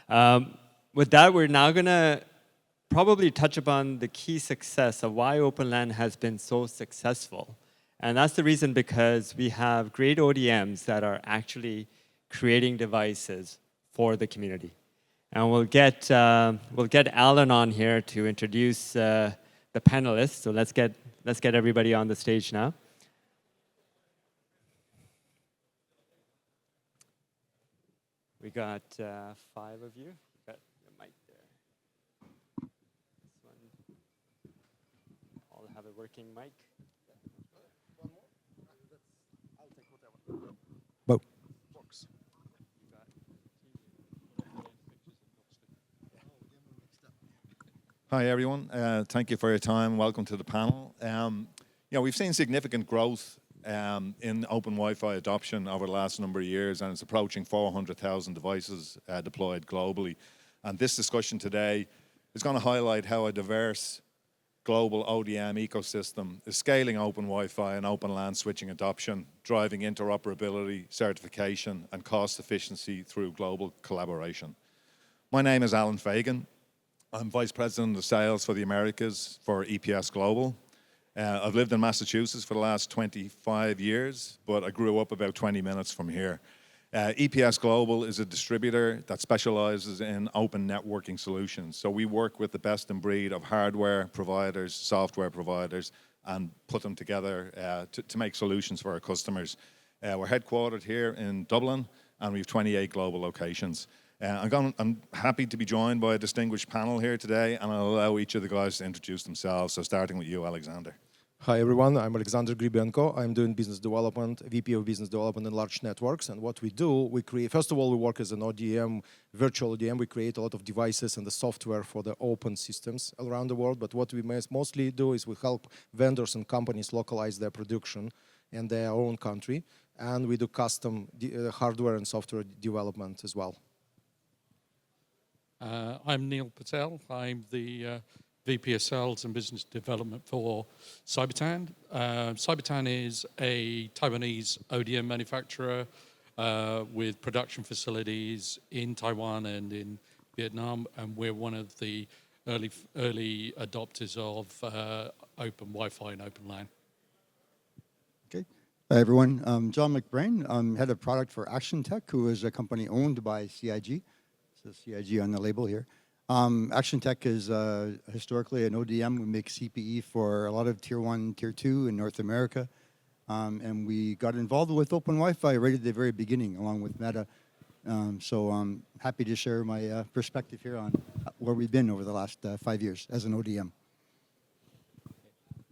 With that, we're now going to probably touch upon the key success of why OpenLAN has been so successful. And that's the reason because we have great ODMs that are actually creating devices for the community. And we'll get Alan on here to introduce the panelists. So let's get everybody on the stage now. We got 5 of you. Got your mic there. This one. All have a working mic. One more? I'll take whatever. Both. Works. Hi, everyone. Thank you for your time. Welcome to the panel. We've seen significant growth in open Wi-Fi adoption over the last number of years, and it's approaching 400,000 devices deployed globally. And this discussion today is going to highlight how a diverse global ODM ecosystem is scaling open Wi-Fi and open LAN switching adoption, driving interoperability, certification, and cost efficiency through global collaboration. My name is Alan Fagan. I'm Vice President of Sales for the Americas for EPS Global. I've lived in Massachusetts for the last 25 years, but I grew up about 20 minutes from here. EPS Global is a distributor that specializes in open networking solutions. So we work with the best in breed of hardware providers, software providers, and put them together to make solutions for our customers. We're headquartered here in Dublin, and we have 28 global locations. I'm happy to be joined by a distinguished panel here today, and I'll allow each of the guys to introduce themselves. So starting with you, Alexander. Hi everyone, I'm Alexander Gribenko. I'm doing business development, VP of business development in large networks. And what we do, we create, first of all, we work as an ODM, virtual ODM. We create a lot of devices and the software for the open systems around the world. But what we mostly do is we help vendors and companies localize their production in their own country. And we do custom hardware and software development as well. I'm Neil Patel. I'm the VP of Sales and Business Development for Cybertan. Cybertan is a Taiwanese ODM manufacturer with production facilities in Taiwan and in Vietnam, and we're one of the early adopters of open Wi-Fi and open LAN. Okay. Hi, everyone. I'm John McBrain. I'm head of product for Action Tech, who is a company owned by CIG. So CIG on the label here. Action Tech is historically an ODM. We make CPE for a lot of Tier 1, Tier 2 in North America. And we got involved with Open Wi-Fi right at the very beginning, along with Meta. So I'm happy to share my perspective here on where we've been over the last 5 years as an ODM.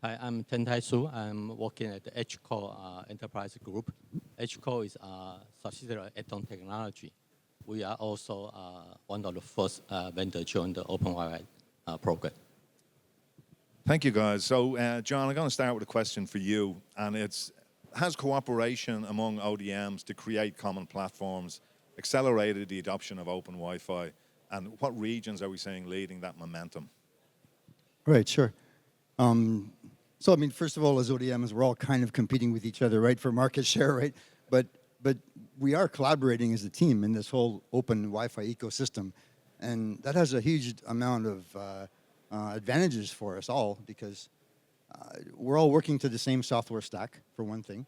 Hi, I'm Tentai Su. I'm working at the HCO Enterprise Group. HCO is a subsidiary of Eton Technology. We are also one of the first vendors join the Open Wi-Fi program. Thank you, guys. So, John, I'm going to start with a question for you. And has cooperation among ODMs to create common platforms accelerated the adoption of Open Wi-Fi? And what regions are we seeing leading that momentum? Right, sure. So, I mean, first of all, as ODMs, we're all kind of competing with each other, right, for market share, right? But we are collaborating as a team in this whole open Wi-Fi ecosystem. And that has a huge amount of advantages for us all because we're all working to the same software stack, for one thing.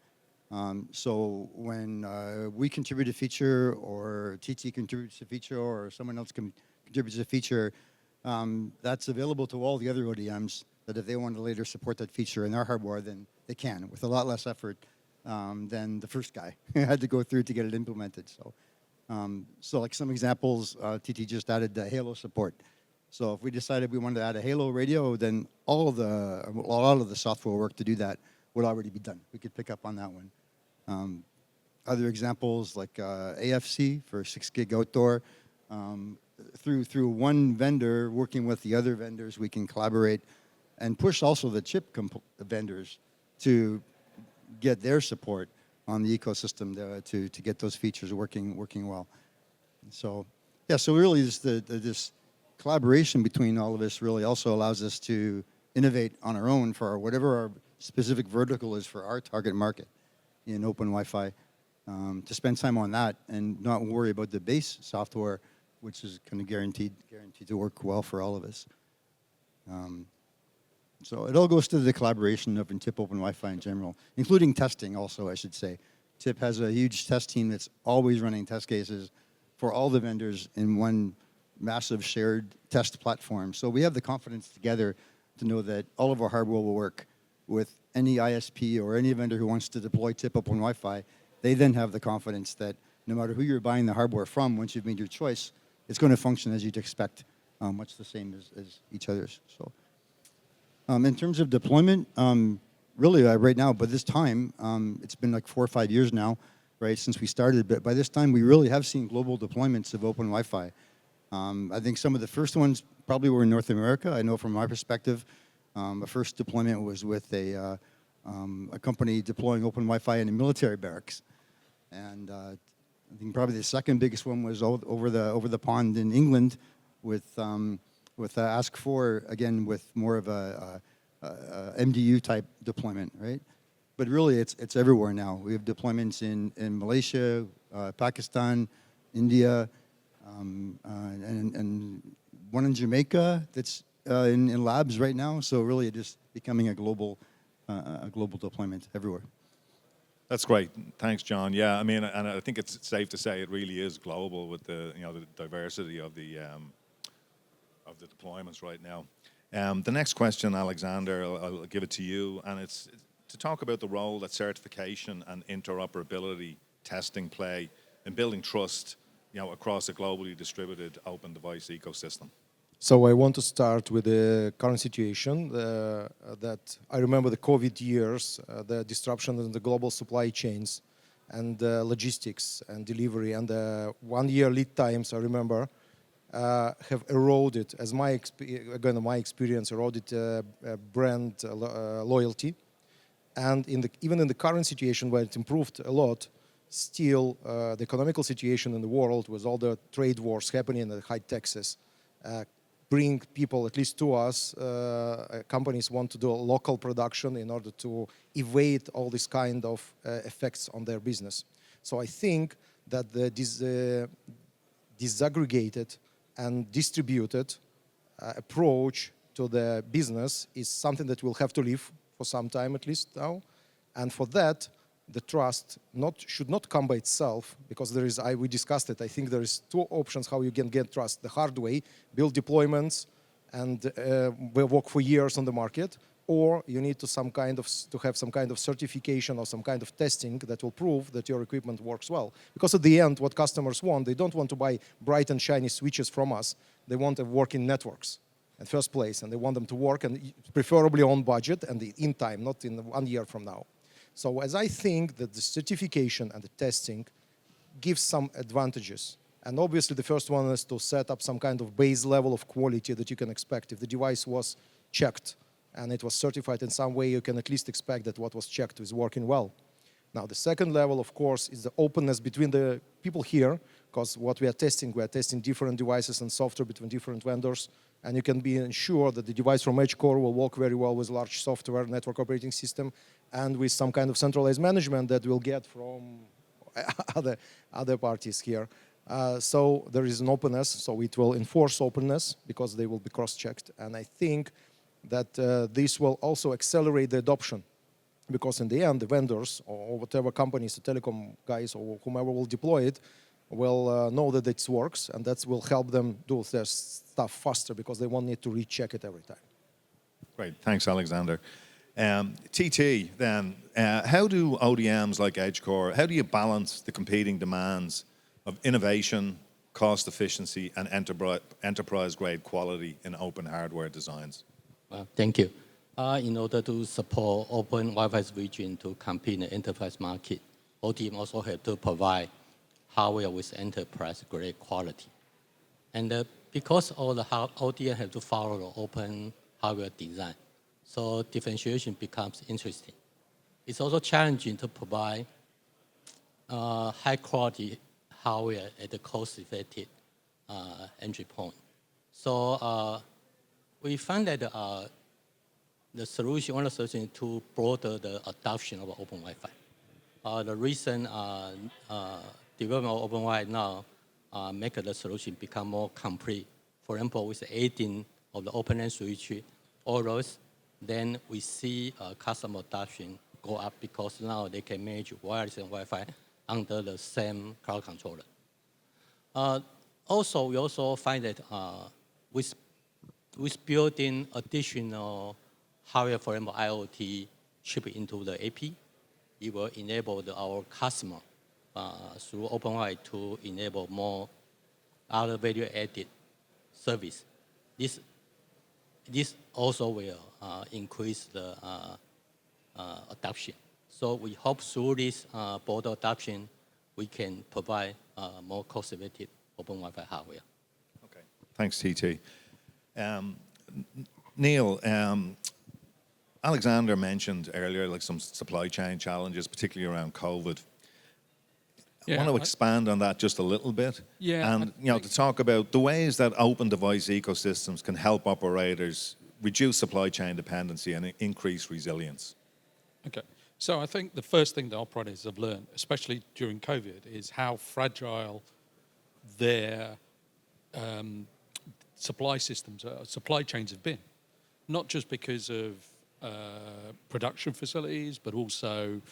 So when we contribute a feature or TT contributes a feature or someone else contributes a feature, that's available to all the other ODMs that if they want to later support that feature in their hardware, then they can with a lot less effort than the first guy had to go through to get it implemented. So like some examples, TT just added the Halo support. So if we decided we wanted to add a Halo radio, then a lot of the software work to do that would already be done. We could pick up on that one. Other examples like AFC for 6 gig outdoor. Through one vendor working with the other vendors, we can collaborate and push also the chip vendors to get their support on the ecosystem to get those features working well. So yeah, so really this collaboration between all of us really also allows us to innovate on our own for whatever our specific vertical is for our target market in open Wi-Fi, to spend time on that and not worry about the base software which is kind of guaranteed to work well for all of us. So it all goes to the collaboration of TIP Open Wi-Fi in general, including testing also, I should say. TIP has a huge test team that's always running test cases for all the vendors in one massive shared test platform. So we have the confidence together to know that all of our hardware will work with any ISP or any vendor who wants to deploy TIP Open Wi-Fi. They then have the confidence that no matter who you're buying the hardware from, once you've made your choice, it's going to function as you'd expect, much the same as each other's. So, in terms of deployment, really right now, by this time, it's been like 4 or 5 years now, right, since we started. But by this time, we really have seen global deployments of Open Wi-Fi. I think some of the first ones probably were in North America. I know from my perspective, the first deployment was with a company deploying Open Wi-Fi in a military barracks. And I think probably the second biggest one was over the pond in England with Ask4, again, with more of a MDU type deployment, right? But really, it's everywhere now. We have deployments in Malaysia, Pakistan, India, and one in Jamaica that's in labs right now. So really, just becoming a global deployment everywhere. That's great. Thanks, John. Yeah, I mean, and I think it's safe to say it really is global with the the diversity of the deployments right now. The next question, Alexander, I'll give it to you, and it's to talk about the role that certification and interoperability testing play in building trust, across a globally distributed open device ecosystem. So I want to start with the current situation that I remember the COVID years, the disruption in the global supply chains and logistics and delivery and 1 year lead times, I remember, have eroded, as my experience, eroded brand loyalty. And even in the current situation where it improved a lot, still the economical situation in the world with all the trade wars happening and the high taxes bring people, at least to us, companies want to do a local production in order to evade all these kind of effects on their business. So I think that this disaggregated and distributed approach to the business is something that will have to live for some time at least now. And for that, the trust should not come by itself, because we discussed it. I think there is two options how you can get trust: the hard way, build deployments, and will work for years on the market, or you need to have some kind of certification or some kind of testing that will prove that your equipment works well. Because at the end, what customers want, they don't want to buy bright and shiny switches from us. They want working networks in first place, and they want them to work, and preferably on budget and in time, not in 1 year from now. So as I think that the certification and the testing gives some advantages. And obviously the first one is to set up some kind of base level of quality that you can expect. If the device was checked and it was certified in some way, you can at least expect that what was checked is working well. Now the second level, of course, is the openness between the people here, because what we are testing different devices and software between different vendors, and you can be ensured that the device from EdgeCore will work very well with large software network operating system and with some kind of centralized management that we'll get from other parties here. So there is an openness, so it will enforce openness because they will be cross-checked. And I think that this will also accelerate the adoption, because in the end, the vendors or whatever companies, the telecom guys or whomever will deploy it, will know that it works, and that will help them do their stuff faster because they won't need to recheck it every time. Great, thanks, Alexander. TT, then, how do ODMs like EdgeCore, how do you balance the competing demands of innovation, cost efficiency, and enterprise-grade quality in open hardware designs? Thank you. In order to support open Wi-Fi's vision to compete in the enterprise market, ODM also have to provide hardware with enterprise-grade quality. And because all the ODM have to follow the open hardware design, so differentiation becomes interesting. It's also challenging to provide high-quality hardware at a cost-effective entry point. So we find that one of the solutions is to broaden the adoption of open Wi-Fi. The recent development of open Wi-Fi now make the solution become more complete. For example, with adding of the OpenLAN switch, all those, then we see customer adoption go up because now they can manage wireless and Wi-Fi under the same cloud controller. Also, we also find that with building additional hardware, for example, IoT chip into the AP, it will enable our customer through OpenWi to enable more other value-added service. This also will increase the adoption. So we hope through this broad adoption, we can provide more cost-effective Open Wi-Fi hardware. Okay, thanks, TT. Neil, Alexander mentioned earlier like some supply chain challenges, particularly around COVID. I want to expand on that just a little bit. Yeah, and to talk about the ways that open device ecosystems can help operators reduce supply chain dependency and increase resilience. Okay, so I think the first thing the operators have learned, especially during COVID, is how fragile their supply systems, supply chains have been. Not just because of production facilities, but also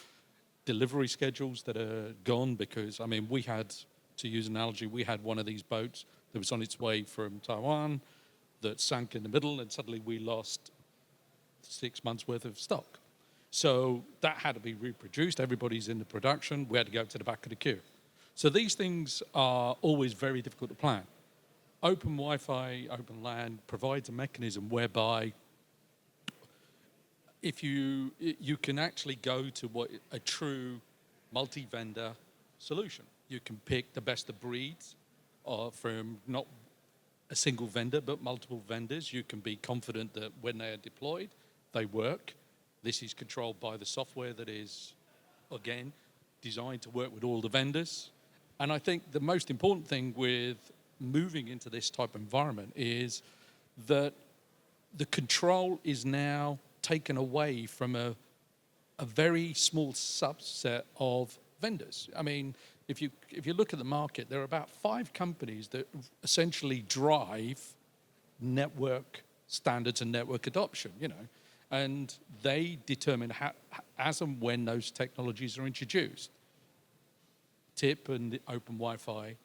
delivery schedules that are gone because, I mean, we had, to use an analogy, we had one of these boats that was on its way from Taiwan that sank in the middle and suddenly we lost 6 months worth of stock. So that had to be reproduced. Everybody's in the production. We had to go to the back of the queue. So these things are always very difficult to plan. Open Wi-Fi, Open LAN provides a mechanism whereby if you can actually go to what a true multi-vendor solution. You can pick the best of breeds from not a single vendor, but multiple vendors. You can be confident that when they are deployed, they work. This is controlled by the software that is, again, designed to work with all the vendors. And I think the most important thing with moving into this type of environment is that the control is now taken away from a very small subset of vendors. I mean, if you look at the market, there are about 5 companies that essentially drive network standards and network adoption, and they determine how, as and when those technologies are introduced. TIP and the Open Wi-Fi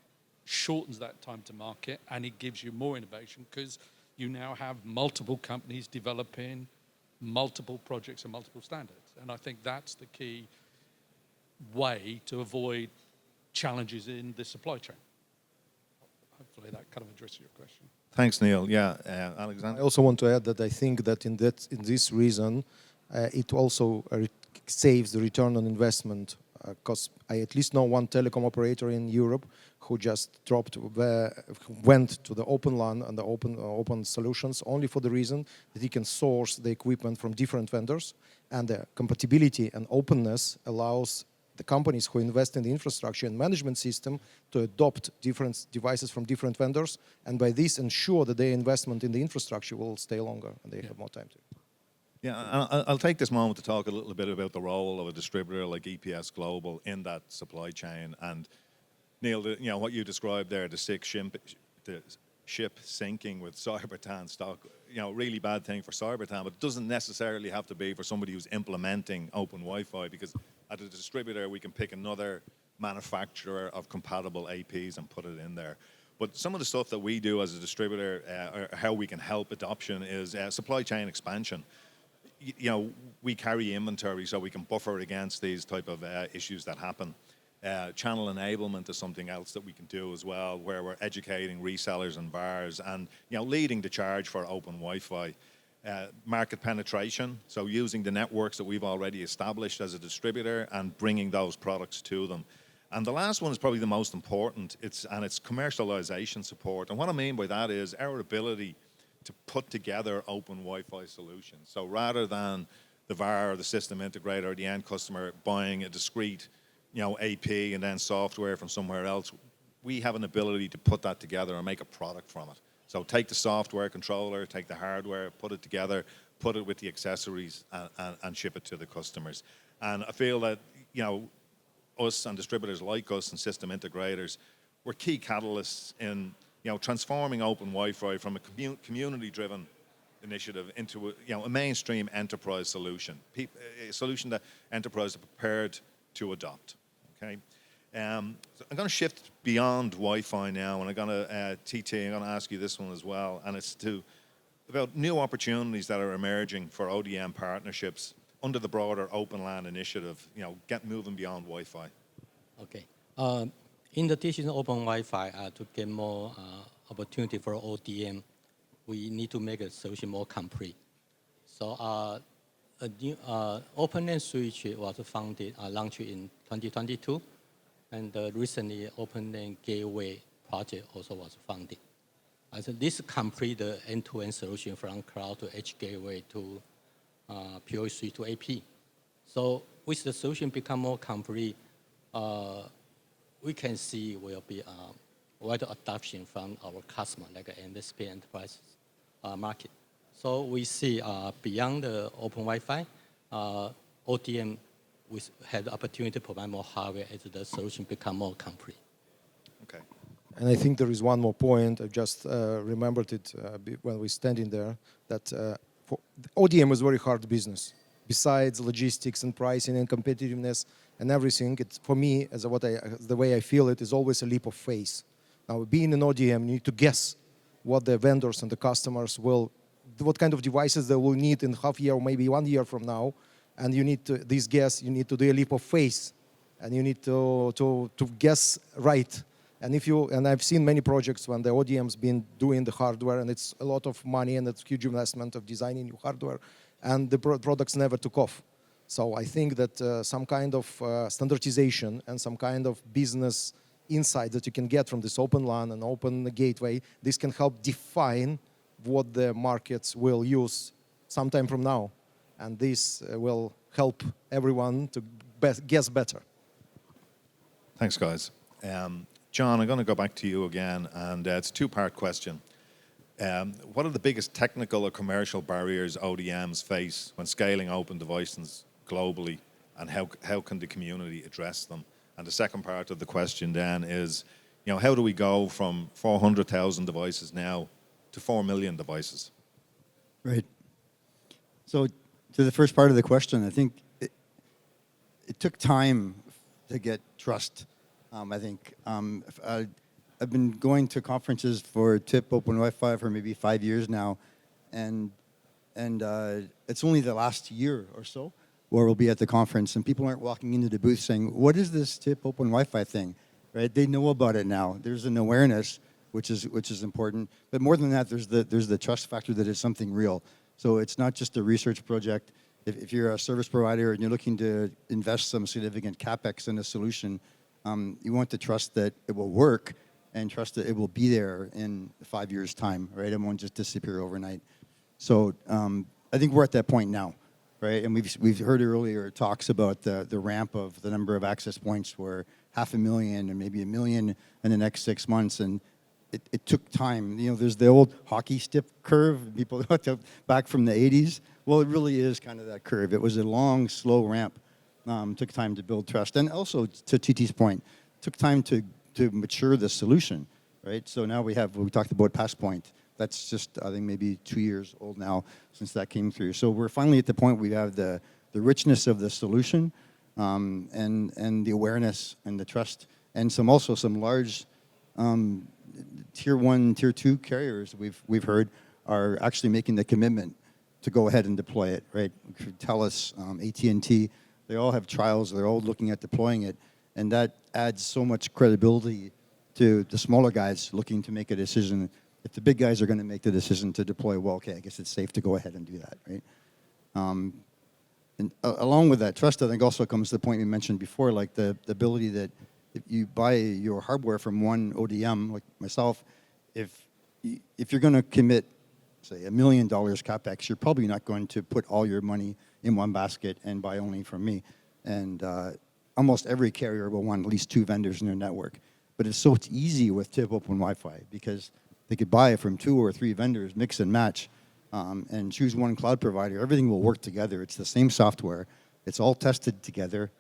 shortens that time to market, and it gives you more innovation because you now have multiple companies developing multiple projects and multiple standards. And I think that's the key way to avoid challenges in the supply chain. Hopefully that kind of addresses your question. Thanks, Neil. Yeah, Alexander? I also want to add that I think that in this reason, it also saves the return on investment because I at least know one telecom operator in Europe who just went to the OpenLAN and the open solutions only for the reason that he can source the equipment from different vendors, and the compatibility and openness allows the companies who invest in the infrastructure and management system to adopt different devices from different vendors, and by this ensure that their investment in the infrastructure will stay longer and they have more time to. Yeah, I'll take this moment to talk a little bit about the role of a distributor like EPS Global in that supply chain. And Neil, what you described there, the ship sinking with Cybertan stock, really bad thing for Cybertan, but it doesn't necessarily have to be for somebody who's implementing Open Wi-Fi, because at a distributor, we can pick another manufacturer of compatible APs and put it in there. But some of the stuff that we do as a distributor, or how we can help adoption, is supply chain expansion. We carry inventory so we can buffer against these type of issues that happen. Channel enablement is something else that we can do as well, where we're educating resellers and VARs and leading the charge for Open Wi-Fi. Market penetration, so using the networks that we've already established as a distributor and bringing those products to them. And the last one is probably the most important, it's commercialization support. And what I mean by that is our ability to put together open Wi-Fi solutions. So rather than the VAR or the system integrator or the end customer buying a discrete AP and then software from somewhere else, we have an ability to put that together and make a product from it. So take the software controller, take the hardware, put it together, put it with the accessories and ship it to the customers. And I feel that, us and distributors like us and system integrators, were key catalysts in transforming open Wi-Fi from a community-driven initiative into a mainstream enterprise solution, a solution that enterprises are prepared to adopt. Okay, so I'm going to shift beyond Wi-Fi now, and I'm going to I'm going to ask you this one as well, and it's about new opportunities that are emerging for ODM partnerships under the broader OpenLAN initiative. Get moving beyond Wi-Fi. Okay. In addition to open Wi-Fi, to get more opportunity for ODM, we need to make a solution more complete. So a new OpenLAN switch was founded, launched in 2022, and recently OpenLAN Gateway project also was founded. So this complete the end-to-end solution from cloud to edge gateway to POE3 to AP. So with the solution become more complete, we can see will be wider adoption from our customer, like MSP enterprise market. So we see beyond the open Wi-Fi, ODM had the opportunity to provide more hardware as the solution become more complete. Okay. And I think there is one more point. I just remembered it when we standing there, that for ODM is very hard business. Besides logistics and pricing and competitiveness and everything, it's for me, as the way I feel it, is always a leap of faith. Now, being an ODM, you need to guess what the vendors and the customers what kind of devices they will need in half year or maybe 1 year from now, and you need to you need to do a leap of faith, and you need to guess right. And I've seen many projects when the ODM's been doing the hardware, and it's a lot of money and it's huge investment of designing new hardware, and the products never took off. So I think that some kind of standardization and some kind of business insight that you can get from this OpenLAN and open gateway, this can help define what the markets will use sometime from now. And this will help everyone to guess better. Thanks, guys. John, I'm going to go back to you again, and it's a two-part question. What are the biggest technical or commercial barriers ODMs face when scaling open devices globally, and how can the community address them? And the second part of the question then is, how do we go from 400,000 devices now to 4 million devices? Right. So to the first part of the question, I think it took time to get trust. I think I've been going to conferences for TIP Open Wi-Fi for maybe 5 years now, and it's only the last year or so where we'll be at the conference, and people aren't walking into the booth saying, "What is this TIP Open Wi-Fi thing?" Right? They know about it now. There's an awareness, which is important. But more than that, there's the trust factor that it's something real. So it's not just a research project. If you're a service provider and you're looking to invest some significant capex in a solution, you want to trust that it will work and trust that it will be there in 5 years' time, right? It won't just disappear overnight. So I think we're at that point now, right? And we've heard earlier talks about the ramp of the number of access points, where 500,000 and maybe 1 million in the next 6 months, and it took time. There's the old hockey stick curve, people back from the 80s. Well, it really is kind of that curve. It was a long, slow ramp. Took time to build trust. And also, to TT's point, took time to mature the solution, right? So now we talked about Passpoint. That's just, I think, maybe 2 years old now since that came through. So we're finally at the point we have the richness of the solution, and the awareness and the trust, and some large tier 1, tier 2 carriers we've heard are actually making the commitment to go ahead and deploy it, right? TELUS, AT&T, they all have trials. They're all looking at deploying it, and that adds so much credibility to the smaller guys looking to make a decision. If the big guys are going to make the decision to deploy, well, okay, I guess it's safe to go ahead and do that, right? And along with that trust, I think also comes the point we mentioned before, like the ability that if you buy your hardware from one ODM, like myself, if you're going to commit, say, $1 million capex, you're probably not going to put all your money in one basket and buy only from me. And almost every carrier will want at least 2 vendors in their network. But it's easy with TIP Open Wi-Fi because they could buy from 2 or 3 vendors, mix and match, and choose one cloud provider. Everything will work together. It's the same software. It's all tested together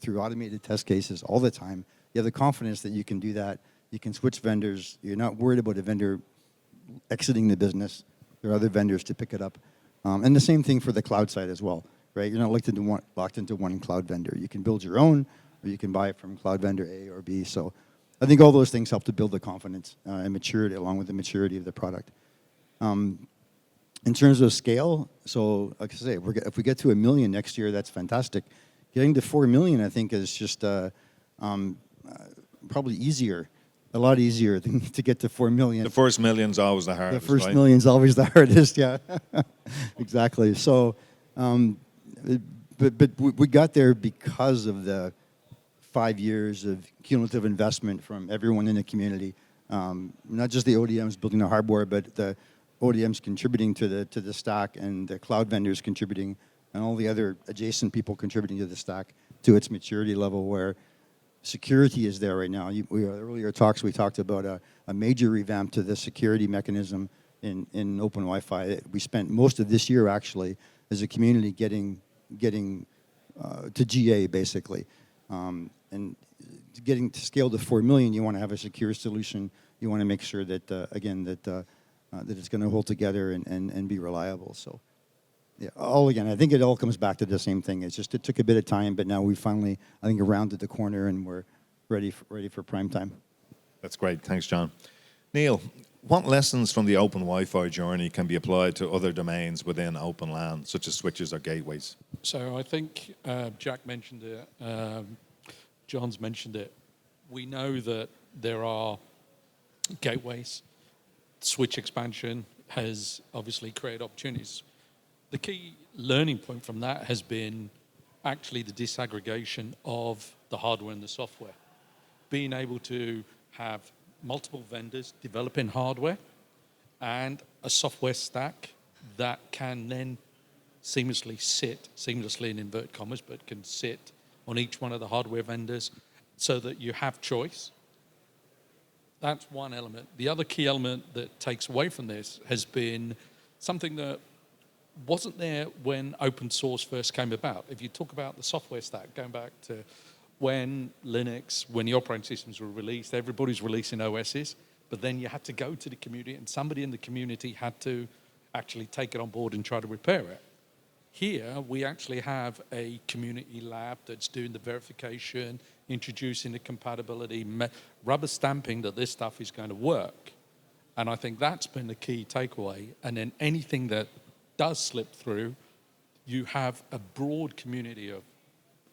through automated test cases all the time. You have the confidence that you can do that, You can switch vendors. You're not worried about a vendor exiting the business. There are other vendors to pick it up. And the same thing for the cloud side as well, right? You're not locked into one cloud vendor. You can build your own, or you can buy it from cloud vendor A or B. So I think all those things help to build the confidence and maturity, along with the maturity of the product. In terms of scale, so like I say, if we get to 1 million next year, that's fantastic. Getting to 4 million, I think, is just probably easier, a lot easier than to get to 4 million. The first million's always the The hardest, first right? million's always the hardest, yeah. Exactly. So, but we got there because of the 5 years of cumulative investment from everyone in the community, not just the ODMs building the hardware, but the ODMs contributing to the stack, and the cloud vendors contributing, and all the other adjacent people contributing to the stack to its maturity level, where security is there right now. Earlier talks, we talked about a major revamp to the security mechanism in Open Wi-Fi. We spent most of this year actually as a community getting to GA basically, and getting to scale to 4 million. You want to have a secure solution. You want to make sure that again that it's going to hold together and be reliable. So. Yeah, I think it all comes back to the same thing. It's just it took a bit of time, but now we finally, I think, rounded the corner and we're ready for prime time. That's great. Thanks, John. Neil, what lessons from the Open Wi-Fi journey can be applied to other domains within OpenLAN, such as switches or gateways? So I think Jack mentioned it, John's mentioned it. We know that there are gateways. Switch expansion has obviously created opportunities. The key learning point from that has been actually the disaggregation of the hardware and the software. Being able to have multiple vendors developing hardware and a software stack that can then seamlessly in inverted commas, but can sit on each one of the hardware vendors so that you have choice. That's one element. The other key element that takes away from this has been something that wasn't there when open source first came about. If you talk about the software stack, going back to when Linux, when the operating systems were released, everybody's releasing OSs, but then you had to go to the community and somebody in the community had to actually take it on board and try to repair it. Here, we actually have a community lab that's doing the verification, introducing the compatibility, rubber stamping that this stuff is going to work. And I think that's been the key takeaway. And then anything that does slip through, you have a broad community of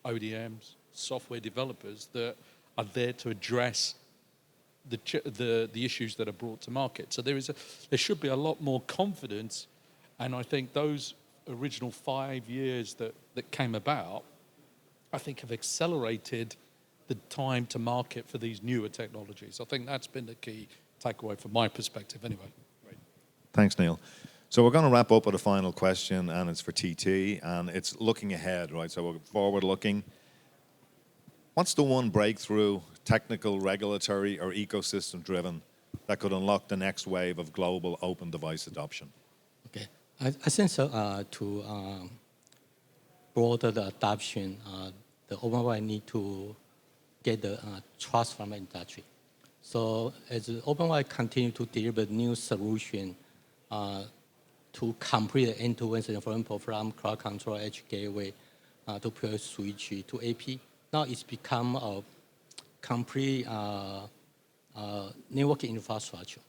ODMs, software developers that are there to address the issues that are brought to market. So there should be a lot more confidence, and I think those original 5 years that came about, I think have accelerated the time to market for these newer technologies. I think that's been the key takeaway from my perspective anyway. Great. Thanks, Neil. So we're going to wrap up with a final question, and it's for TT, and it's looking ahead, right? So we're forward-looking. What's the one breakthrough, technical, regulatory, or ecosystem-driven, that could unlock the next wave of global open device adoption? Okay, I think so. To broaden the adoption, the OpenWi need to get the trust from the industry. So as OpenWi continue to deliver new solution to complete the end-to-end, for example, from cloud control, edge gateway, to pure switch, to AP, now it's become a complete networking infrastructure.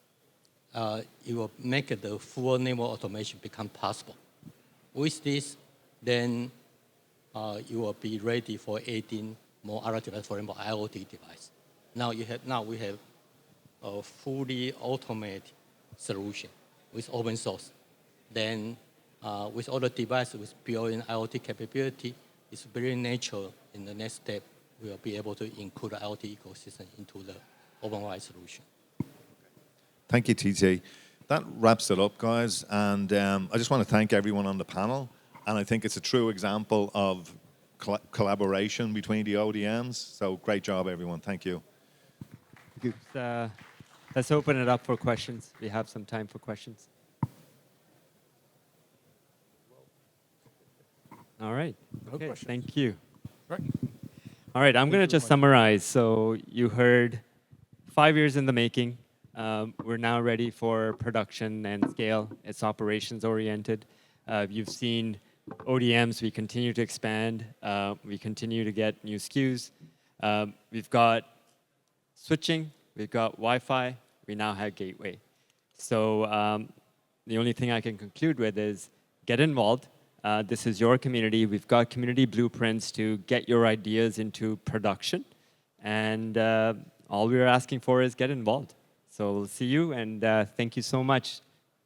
It will make the full network automation become possible. With this, then you will be ready for adding more other devices, for example, IoT device. Now we have a fully automated solution with open source. Then with all the devices with built-in IoT capability, it's very natural in the next step we will be able to include the IoT ecosystem into the OpenWi solution. Thank you, TT. That wraps it up, guys. And I just want to thank everyone on the panel. And I think it's a true example of collaboration between the ODMs. So great job, everyone. Thank you. Thank you. Let's open it up for questions. We have some time for questions. All right. Okay, thank you. Right. All right, I'm going to just summarize. So you heard 5 years in the making. We're now ready for production and scale. It's operations oriented. You've seen ODMs, we continue to expand. We continue to get new SKUs. We've got switching, we've got Wi-Fi, we now have gateway. So the only thing I can conclude with is get involved. This is your community. We've got community blueprints to get your ideas into production. And all we're asking for is get involved. So we'll see you, and thank you so much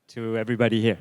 to everybody here.